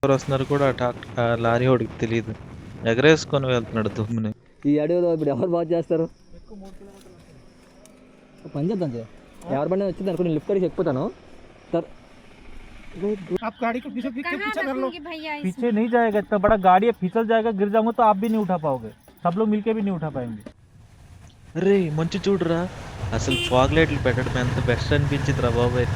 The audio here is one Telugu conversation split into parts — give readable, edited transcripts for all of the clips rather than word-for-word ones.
ఎవరు వస్తున్నారు కూడా ఆ లారీ వాడికి తెలియదు. ఎగరేసుకొని వెళ్తున్నాడు దుమ్ముని. ఈ అడవిలో ఇప్పుడు ఎవరు బాగా చేస్తారు? పని చేద్దాం సార్. ఎవరి బండి వచ్చింది అనుకో, నేను లిఫ్ట్ అడిగి ఎక్కుతాను. आप गाड़ी को पीछे पीछे कर लो। पीछे नहीं जाएगा, इतना बड़ा गाड़ी है, फिसल जाएगा, गिर जाऊंगा तो आप भी नहीं उठा पाओगे, सब लोग मिलके भी नहीं उठा पाएंगे। అరే మంచి చూడరా, అసలు ఫాగ్ లైట్లు పెట్టడం ఎంత బెస్ట్ అనిపించిందిరా బాబాయ్.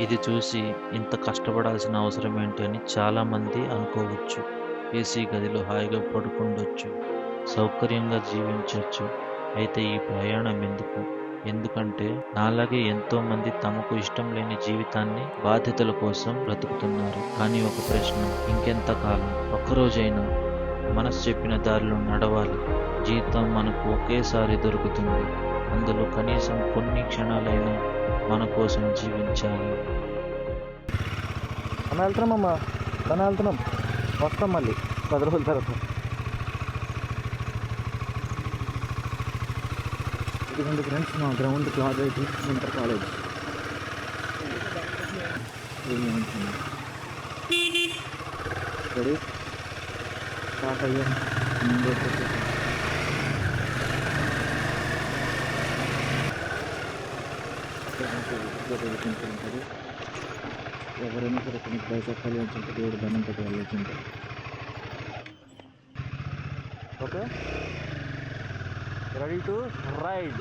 ఇది చూసి ఇంత కష్టపడాల్సిన అవసరం ఏంటి అని చాలామంది అనుకోవచ్చు. ఏసీ గదిలో హాయిగా పడుకుండొచ్చు, సౌకర్యంగా జీవించవచ్చు. అయితే ఈ ప్రయాణం ఎందుకు? ఎందుకంటే నాలాగే ఎంతోమంది తమకు ఇష్టం లేని జీవితాన్ని బాధ్యతల కోసం బ్రతుకుతున్నారు. కానీ ఒక ప్రశ్న, ఇంకెంతకాలం? ఒక్కరోజైనా మనసు చెప్పిన దారిలో నడవాలి. జీవితం మనకు ఒకేసారి దొరుకుతుంది, అందులో కనీసం కొన్ని క్షణాలైనా మన కోసం జీవించాలి. అమ్మ వెళ్తున్నామమ్మా, తన వెళ్తున్నాం, వస్తాం మళ్ళీ 10 రోజుల తర్వాత. ఇదిగోండి ఫ్రెండ్స్, మా గ్రౌండ్ క్లాజ్ అయితే ఇంటర్ కాలేజ్. రెడీ స్టార్ట్ అయ్యాం. ఉంటుంది ఎవరైనా సరే కొన్ని బైసెక్కాలి అని చెప్పి దేవుడు దండం పెట్టి వెళ్ళొచ్చింది. Okay, ready to ride.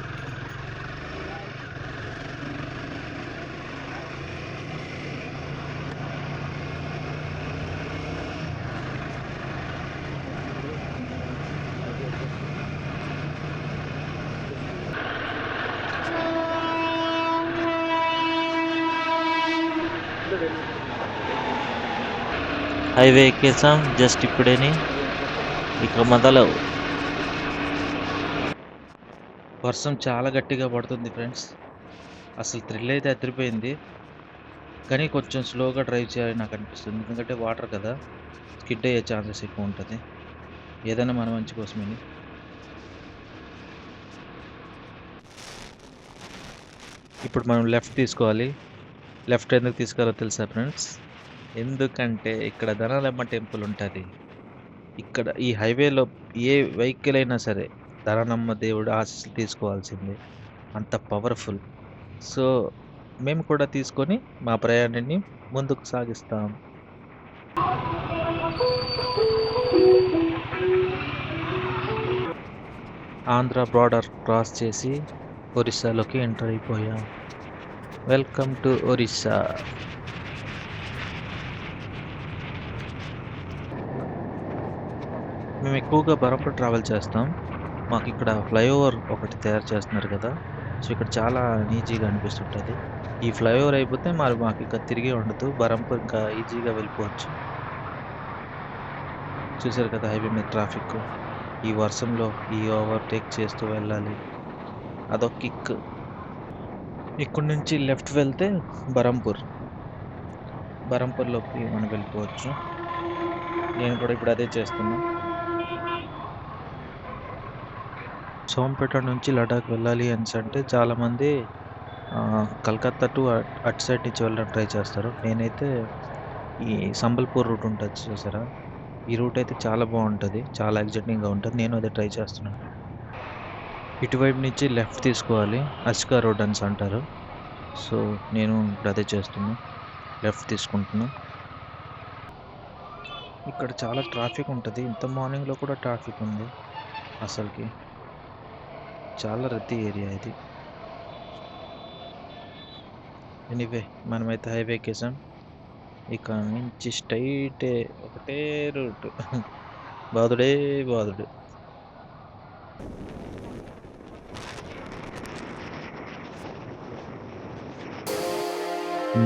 Highway ఎక్కేసాం జస్ట్ ఇప్పుడేని, ఇక మొదలవు. వర్షం చాలా గట్టిగా పడుతుంది ఫ్రెండ్స్. అసలు థ్రిల్ అయితే అదిరిపోయింది, కానీ కొంచెం స్లోగా డ్రైవ్ చేయాలని నాకు అనిపిస్తుంది. ఎందుకంటే వాటర్ కదా, స్కిడ్ అయ్యే ఛాన్సెస్ ఎక్కువ ఉంటుంది. ఏదైనా మన మంచి కోసమని. ఇప్పుడు మనం లెఫ్ట్ తీసుకోవాలి. లెఫ్ట్ ఎందుకు తీసుకోవాలో తెలుసా ఫ్రెండ్స్? ఎందుకంటే ఇక్కడ ధనాలమ్మ టెంపుల్ ఉంటుంది. ఇక్కడ ఈ హైవేలో ఏ వెహికల్ అయినా సరే ధనాలమ్మ దేవుడు ఆశీస్సులు తీసుకోవాల్సిందే, అంత పవర్ఫుల్. సో మేము కూడా తీసుకొని మా ప్రయాణాన్ని ముందుకు సాగిస్తాం. ఆంధ్ర బార్డర్ క్రాస్ చేసి ఒరిస్సాలోకి ఎంటర్ అయిపోయాం. Welcome to Orissa. మేము ఎక్కువగా బరంపూర్ ట్రావెల్ చేస్తాం. మాకు ఇక్కడ ఫ్లైఓవర్ ఒకటి తయారు చేస్తున్నారు కదా, సో ఇక్కడ చాలా ఈజీగా అనిపిస్తుంటుంది. ఈ ఫ్లైఓవర్ అయిపోతే మాకు ఇంకా తిరిగి ఉండదు, బరంపూర్ ఇంకా ఈజీగా వెళ్ళిపోవచ్చు. చూసారు కదా హైవే మీద ట్రాఫిక్. ఈ వర్షంలో ఈ ఓవర్టేక్ చేస్తూ వెళ్ళాలి, అదొక కిక్. ఇక్కడ నుంచి లెఫ్ట్ వెళ్తే బరంపూర్లోకి మనం వెళ్ళిపోవచ్చు. నేను కూడా ఇప్పుడు అదే చేస్తున్నా. సోంపేట నుంచి లడాక్ వెళ్ళాలి అని అంటే చాలామంది కలకత్తా టు అటు సైడ్ నుంచి వెళ్ళడానికి ట్రై చేస్తారు. నేనైతే ఈ సంబల్పూర్ రూట్ ఉంటుంది చూసారా, ఈ రూట్ అయితే చాలా బాగుంటుంది, చాలా ఎగ్జైటింగ్గా ఉంటుంది. నేను అదే ట్రై చేస్తున్నాను. ఇటువైపు నుంచి లెఫ్ట్ తీసుకోవాలి, అస్కా రోడ్ అని అంటారు. సో నేను ఇప్పుడు అదే చేస్తున్నా, లెఫ్ట్ తీసుకుంటున్నా. ఇక్కడ చాలా ట్రాఫిక్ ఉంటుంది, ఇంత మార్నింగ్లో కూడా ట్రాఫిక్ ఉంది. అసలుకి చాలా రద్దీ ఏరియా ఇది. ఎనీవే మనమైతే హైవే ఎక్కేసాం. ఇక నుంచి స్ట్రైటే ఒకటే రూట్, బాదుడే బాదుడు.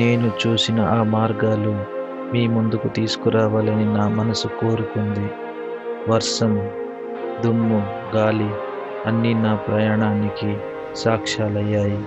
నేను చూసిన ఆ మార్గాలు మీ ముందుకు తీసుకురావాలని నా మనసు కోరుకుంది. వర్షం, దుమ్ము, గాలి అన్నీ నా ప్రయాణానికి సాక్ష్యాలయ్యాయి.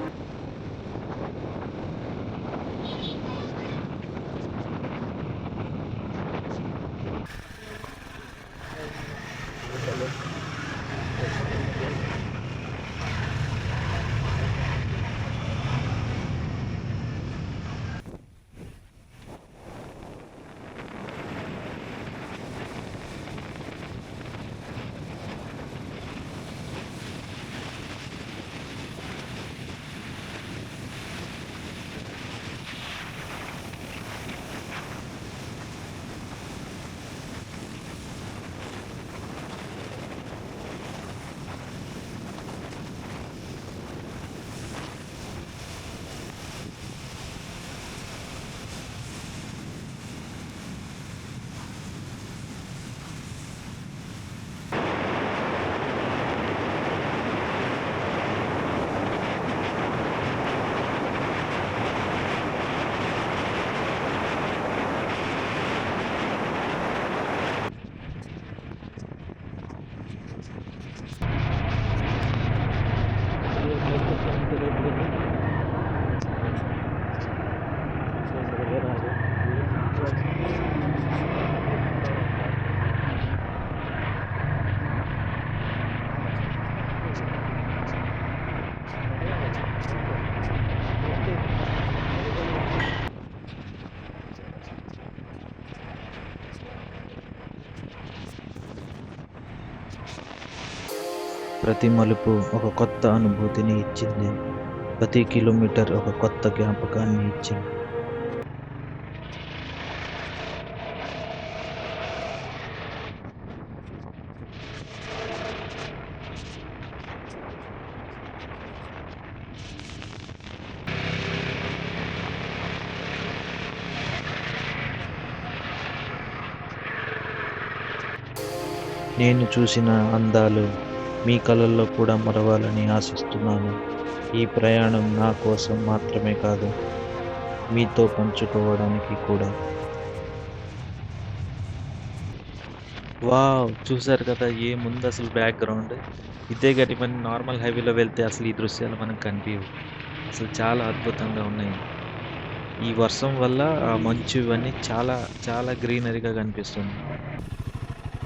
ప్రతి మలుపు ఒక కొత్త అనుభూతిని ఇచ్చింది. ప్రతి కిలోమీటర్ ఒక కొత్త జ్ఞాపకాన్ని ఇచ్చింది. నేను చూసిన అందాలు మీ కళల్లో కూడా మరవాలని ఆశిస్తున్నాను. ఈ ప్రయాణం నా కోసం మాత్రమే కాదు, మీతో పంచుకోవడానికి కూడా. వావ్! చూసారు కదా ఏముంది అసలు బ్యాక్‌గ్రౌండ్. ఇదే గాని మనం నార్మల్ హైవేలో వెళ్తే అసలు ఈ దృశ్యాలు మనకు కనిపియవు. అసలు చాలా అద్భుతంగా ఉన్నాయి. ఈ వర్షం వల్ల ఆ మంచు ఇవన్నీ చాలా చాలా గ్రీనరీగా కనిపిస్తుంది.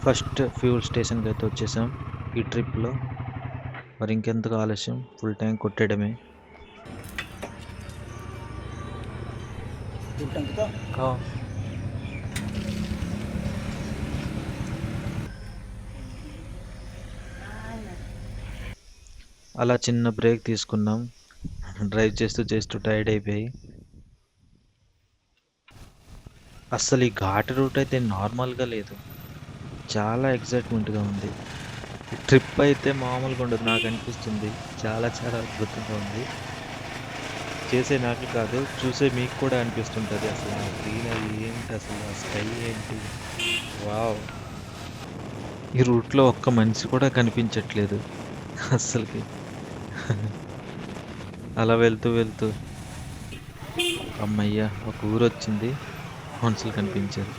ఫస్ట్ ఫ్యూల్ స్టేషన్‌కి అయితే వచ్చేసాం ఈ ట్రిప్‌లో. మరి ఇంకెందుకు ఆలస్యం, ఫుల్ ట్యాంక్ కొట్టేయడమే. అలా చిన్న బ్రేక్ తీసుకున్నాం. డ్రైవ్ చేస్తూ టైర్డ్ అయిపోయి. అస్సలు ఈ ఘాట్ రూట్ అయితే నార్మల్‌గా లేదు. చాలా ఎక్సైట్‌మెంట్‌గా ఉంది. ఈ ట్రిప్ అయితే మామూలుగా ఉండదు నాకు అనిపిస్తుంది. చాలా చాలా అద్భుతంగా ఉంది. చేసే నాకు కాదు, చూసే మీకు కూడా అనిపిస్తుంటది. అసలు ఆ గ్రీనరీ ఏంటి, అసలు ఆ స్కై ఏంటి, వావ్! ఈ రూట్‌లో ఒక్క మనిషి కూడా కనిపించట్లేదు అస్సలకి. అలా వెళ్తూ హమ్మయ్య! ఒక ఊరొచ్చింది. మనుషులు కనిపించారు.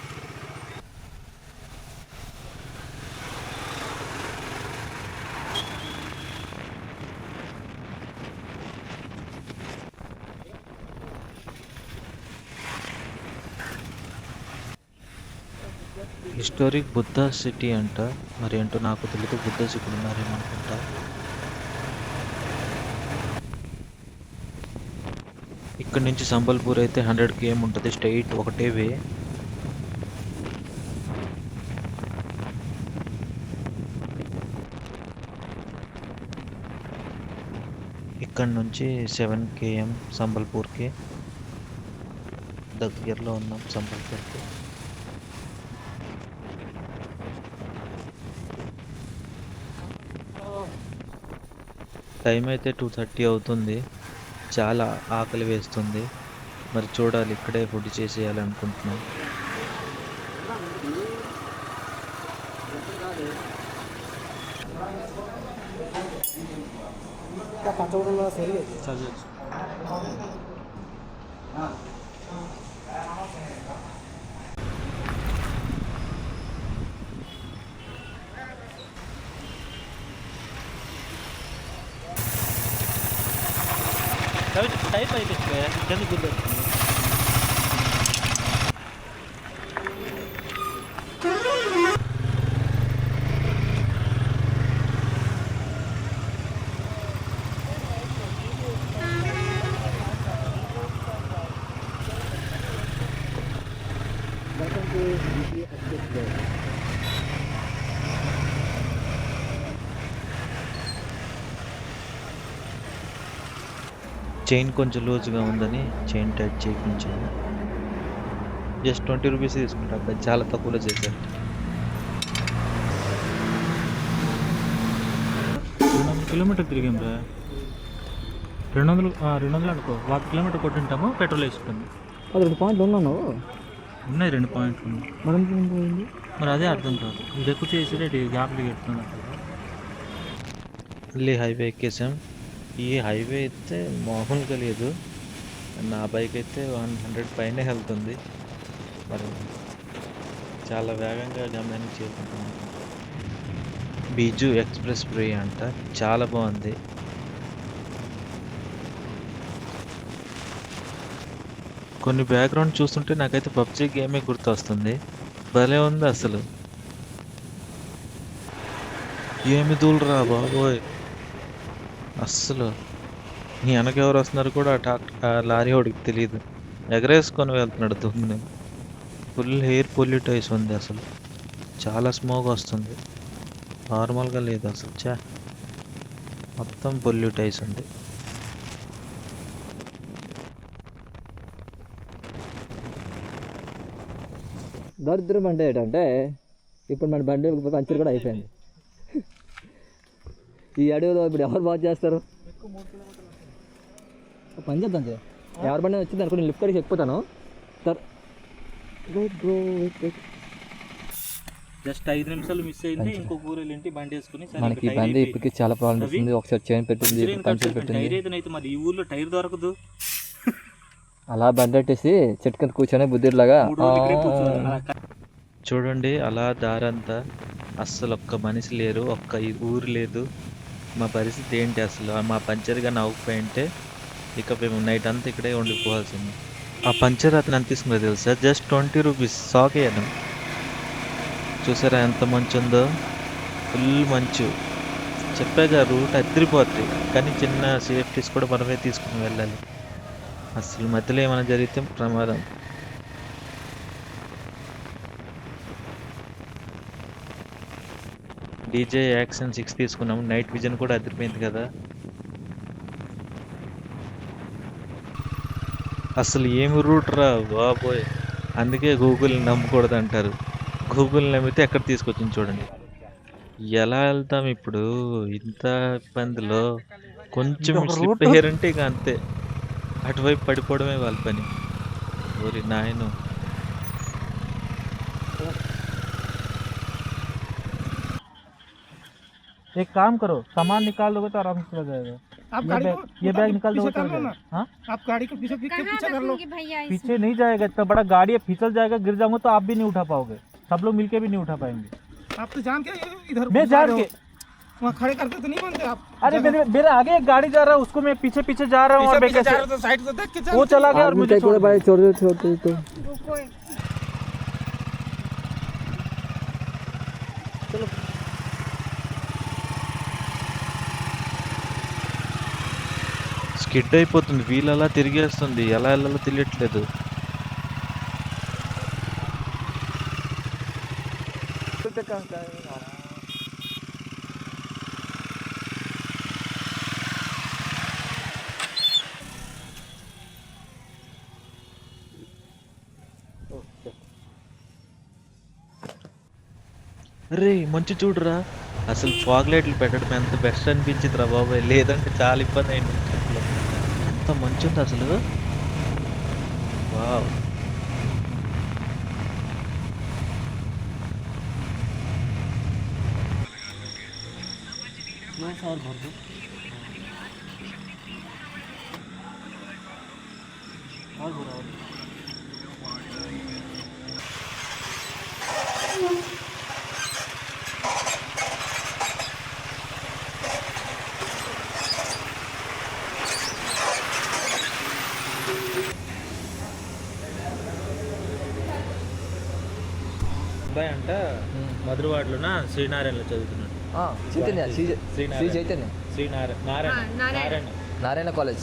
హిస్టారిక్ బుద్ధ సిటీ అంట. మరి ఏంటో నాకు తెలీదు. బుద్ధస్ ఇక్కడ ఉన్నారేమో అనుకుంటా. ఇక్కడ నుంచి సంబల్పూర్ అయితే 100 km ఉంటుంది. స్ట్రైట్ ఒకటే వే. ఇక్కడ నుంచి 7 km సంబల్పూర్కి. దగ్గరలో ఉన్నాం సంబల్పూర్కి. టైం అయితే 2:30 అవుతుంది. చాలా ఆకలి వేస్తుంది. మరి చూడాలి, ఇక్కడే ఫుడ్ చేసేయాలనుకుంటున్నాం. టైప్ అయితే చైన్ కొంచెం లూజ్గా ఉందని చైన్ టైట్ చేయించాను. జస్ట్ 20 రూపీస్ తీసుకుంటా. అబ్బాయి చాలా తక్కువలో చేశారు. 200 కిలోమీటర్ తిరిగాం రా. 200 అనుకో. 1 కిలోమీటర్ కొట్టింటాము, పెట్రోల్ వేసుకుంటాము. అది 2 పాయింట్లు ఉన్నాను. ఉన్నాయి 2 పాయింట్లు ఉన్నాయి. మరి అదే అర్థం కాదు. ఇది ఎక్కువ చేసి రేటు గ్యాప్లు పెడుతుంది. మళ్ళీ హైవే ఎక్కేసాం. ఈ హైవే అయితే మామూలుగా లేదు. నా బైక్ అయితే 100 పైనే వెళ్తుంది. మరి చాలా వేగంగా గమ్యానికి చేరుకుంటున్నాం. బీజు ఎక్స్ప్రెస్ వే అంట. చాలా బాగుంది. కొన్ని బ్యాక్గ్రౌండ్ చూస్తుంటే నాకైతే పబ్జీ గేమే గుర్తొస్తుంది. భలే ఉంది అసలు. ఏమి దూలరా బాబోయ్ అస్సలు. నీ వెనకెవరు వస్తున్నారు కూడా ఆ లారీ వాడికి తెలియదు. ఎగరేసుకొని వెళ్తున్నాడు దుమ్ముని. ఫుల్ ఎయిర్ పొల్యూట్ అయ్యి ఉంది అసలు. చాలా స్మోక్ వస్తుంది. నార్మల్గా లేదు అసలు. మొత్తం పొల్యూట్ అయ్యి ఉంది. దరిద్రం అంటే ఏంటంటే ఇప్పుడు మన బండి పంచర్ కూడా అయిపోయింది. ఈ అడవిలో ఇప్పుడు ఎవరు బాగా చేస్తారు? పని చేద్దాం సార్. ఎవరి బండి వచ్చింది అనుకో, నేను లిఫ్ట్ అడిగి ఎక్కిపోతాను సార్. జస్ట్ 5 నిమిషాలు మిస్ అయింది. ఇంకొక ఊరు ఏంటి బండి వేసుకుని మనకి ఈ బండి ఇప్పటికి చాలా ప్రాబ్లమ్ వస్తుంది. ఒకసారి చైన్ పెట్టింది, పంచర్ పెట్టింది. టైర్ అయితే మరి ఈ ఊర్లో టైర్ దొరకదు. అలా బండి పెట్టేసి చెట్టు కింద కూర్చొని బుద్ధిలాగా చూడండి అలా దారంతా అస్సలు ఒక్క మనిషి లేరు, ఒక్క ఊరు లేదు. మా పరిస్థితి ఏంటి అసలు? మా పంచర్ కానీ అవ్వకపోయింటే ఇక మేము నైట్ అంతా ఇక్కడే ఉండిపోవాల్సింది. ఆ పంచర్ అతను ఎంత తీసుకుందో తెలుసా? జస్ట్ 20 రూపీస్ సాకేయడం. చూసారా ఎంత మంచు ఉందో? ఫుల్ మంచు. చెప్పాగా రూట్ అదిరిపోద్ది, కానీ చిన్న సేఫ్టీస్ కూడా మనమే తీసుకుని వెళ్ళాలి. అసలు మధ్యలో ఏమైనా జరిగితే ప్రమాదం. డీజే యాక్షన్ 6 తీసుకున్నాము. నైట్ విజన్ కూడా అదిరిపోయింది కదా. అసలు ఏమి రూట్ రా బాబోయ్. అందుకే గూగుల్ నమ్మకూడదు అంటారు. గూగుల్ నమ్మితే ఎక్కడ తీసుకొచ్చింది చూడండి. ఎలా వెళ్తాం ఇప్పుడు ఇంత ఇబ్బందిలో? కొంచెం స్లిప్ అయ్యారంటే ఇక అంతే, అటువైపు పడిపోవడమే వాళ్ళ పని. ఓరి నాయను. एक काम करो, सामान निकाल दोगे तो आराम से चला जाएगा। आप गाड़ी को ये बैग पीछे निकाल दोगे कर चला लो ना। जाएगा। हाँ? आप गाड़ी को पीछे कहाँ पीछे कर लो। रखोगे भैया इसे? पीछे नहीं जाएगा, इतना बड़ा गाड़ी है, फिसल जाएगा, गिर जाऊंगा तो आप भी नहीं उठा पाओगे, सब लोग मिलके भी नहीं उठा पाएंगे। आप तो जान के इधर मैं घुसा जान रहे के, हो। वहाँ खड़े करके तो नहीं बनते आप। अरे मेरे आगे एक गाड़ी जा रहा है, उसको मैं पीछे पीछे जा रहा हूँ और मैं पीछे जा कैसे रहे हो तो साइड से देख के वो चला गया और मुझे छोड़ दिया। रुको స్కిడ్ అయిపోతుంది, వీల్ అలా తిరిగేస్తుంది, ఎలా వెళ్ళాలో తెలియట్లేదు. అరే మంచి చూడరా. అసలు ఫాగ్ లైట్లు పెట్టడం ఎంత బెస్ట్ అనిపించింది రా బాబాయ్. లేదంటే చాలా ఇబ్బంది అయింది. ఎంత మంచి ఉంది అసలు. వావ్. అబ్బాయి అంట మధురవాడలోన శ్రీనారాయణలో చదువుతున్నాడు. చైతన్య శ్రీ చైతన్య नारायण नारायण कॉलेज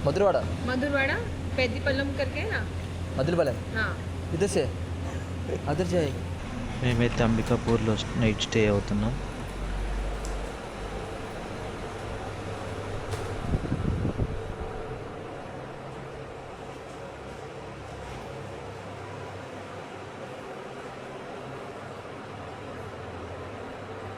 मधुरवाड़ा मधुरवाड़ा पेद्दीपल्लम करके ना। मधुरपालెం हाँ इधर से अदर जाएगा। మేమైతే అంబికాపూర్లో నైట్ స్టే అవుతున్నాం.